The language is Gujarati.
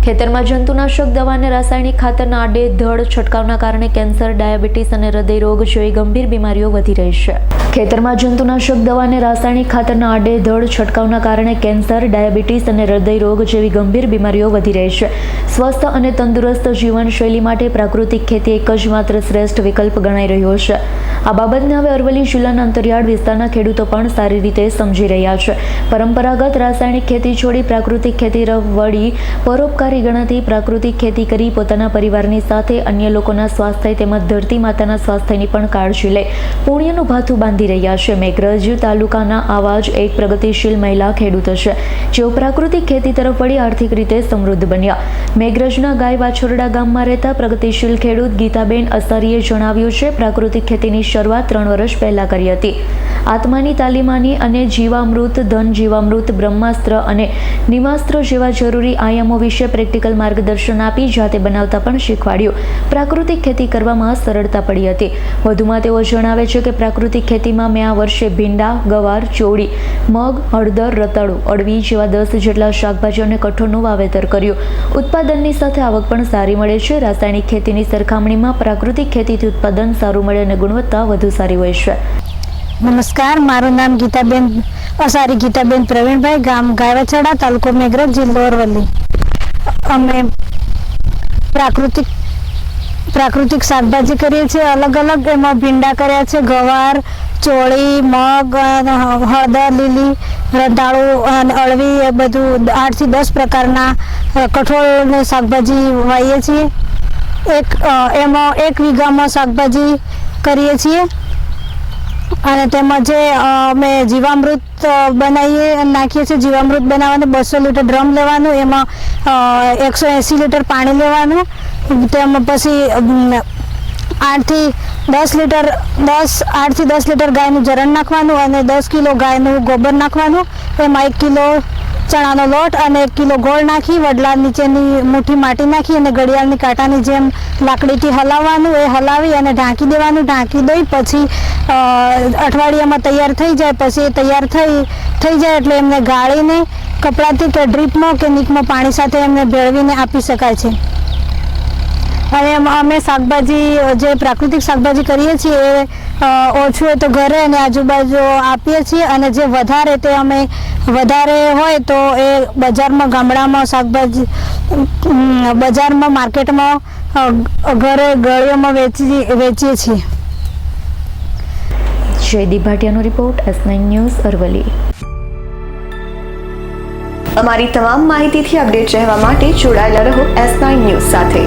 ખેતરમાં જંતુનાશક દવા અને રાસાયણિક ખાતરના આડેધડ છંટકાવના કારણે કેન્સર, ડાયાબિટીસ અને હૃદય રોગ જેવી ગંભીર બીમારીઓ વધી રહી છે. ખેતરમાં જંતુનાશક દવા અને રાસાયણિક ખાતરના આડેધડ છંટકાવના કારણે કેન્સર, ડાયાબિટીસ અને હૃદય રોગ જેવી ગંભીર બીમારીઓ વધી રહી છે. સ્વસ્થ અને તંદુરસ્ત જીવનશૈલી માટે પ્રાકૃતિક ખેતી એક જ માત્ર શ્રેષ્ઠ વિકલ્પ ગણાઈ રહ્યો છે. આ બાબતને હવે અરવલ્લી જિલ્લાના અંતરિયાળ વિસ્તારના ખેડૂતો પણ સારી રીતે સમજી રહ્યા છે. પરંપરાગત રાસાયણિક ખેતી છોડી પ્રાકૃતિક ખેતી તરફ વળી પરોપકારી ગણાતી પ્રાકૃતિક ખેતી કરી પોતાના પરિવારની સાથે અન્ય લોકોના સ્વાસ્થ્ય તેમજ ધરતી માતાના સ્વાસ્થ્યની પણ કાળજી લઈ પુણ્યનું ભાથું બાંધી રહ્યા છે. મેઘરજ તાલુકાના આવા જ એક પ્રગતિશીલ મહિલા ખેડૂત છે, જેઓ પ્રાકૃતિક ખેતી તરફ વળી આર્થિક રીતે સમૃદ્ધ બન્યા. મેઘરજના ગાય વાછરડા ગામમાં રહેતા પ્રગતિશીલ ખેડૂત ગીતાબેન અસારીએ જણાવ્યું છે, પ્રાકૃતિક ખેતીની શરૂઆત 3 વર્ષ પહેલા કરી હતી. આત્માની તાલીમાની અને જીવામૃત, ધન જીવામૃત, બ્રહ્માસ્ત્ર અને નિમાસ્ત્ર જેવા જરૂરી આયામો વિશે પ્રેક્ટિકલ માર્ગદર્શન આપી જાતે બનાવતા પણ શીખવાડ્યું. પ્રાકૃતિક ખેતી કરવામાં સરળતા પડી હતી. વધુમાં તેઓ જણાવે છે કે પ્રાકૃતિક ખેતીમાં મેં આ વર્ષે ભીંડા, ગવાર, ચોળી, મગ, હળદર, રતાળુ, અળવી જેવા 10 જેટલા શાકભાજી અને કઠોળનું વાવેતર કર્યું. ઉત્પાદનની સાથે આવક પણ સારી મળે છે. રાસાયણિક ખેતીની સરખામણીમાં પ્રાકૃતિક ખેતીથી ઉત્પાદન સારું મળે અને ગુણવત્તા વધુ સારી હોય છે. નમસ્કાર, મારું નામ ગીતાબેન પ્રવીણભાઈ, ગામ ગાયવાછડા, તાલુકો મેઘરજ, જિલ્લો અરવલ્લી. અમે પ્રાકૃતિક શાકભાજી કરીએ છીએ અલગ અલગ. એમાં ભીંડા કર્યા છે, ગવાર, ચોળી, મગ, હળદર, લીલી, રતાળુ અને અળવી, એ બધું 8 થી 10 પ્રકારના કઠોળ ને શાકભાજી વાવીએ છીએ. એમાં 1 વીઘામાં શાકભાજી કરીએ છીએ. અને તેમાં જે અમે જીવામૃત નાખીએ છીએ. જીવામૃત બનાવવાનું 200 લીટર ડ્રમ લેવાનું, એમાં 180 લીટર પાણી લેવાનું. તેમાં પછી 8 થી 10 લીટર ગાયનું જરણ નાખવાનું અને 10 કિલો ગાયનું ગોબર નાખવાનું. એમાં 1 કિલો ચણાનો લોટ અને 1 કિલો ગોળ નાખી વડલા નીચેની મુઠ્ઠી માટી નાખી અને ઘડિયાળની કાંટાની જેમ લાકડીથી હલાવવાનું. એ હલાવી અને ઢાંકી દેવાનું. ઢાંકી દઈ પછી અઠવાડિયામાં તૈયાર થઈ જાય. પછી એ તૈયાર થઈ જાય એટલે એમને ગાળીને કપડાથી કે ડ્રીપમાં કે નીકમાં પાણી સાથે એમને ભેળવીને આપી શકાય છે. અને અમે શાકભાજી જે પ્રાકૃતિક શાકભાજી કરીએ છીએ એ ઓછું હોય તો ઘરે અને આજુબાજુ આપીએ છીએ. અને જે વધારે તે અમે વધારે હોય તો એ બજારમાં, ગામડામાં શાકભાજી બજારમાં, માર્કેટમાં, ઘરે ગળીઓમાં વેચીએ છીએ. જયદીપ ભાટિયાનો રિપોર્ટ, S9 ન્યૂઝ, અરવલ્લી. અમારી તમામ માહિતીથી અપડેટ રહેવા માટે જોડાયેલા રહો S9 ન્યૂઝ સાથે.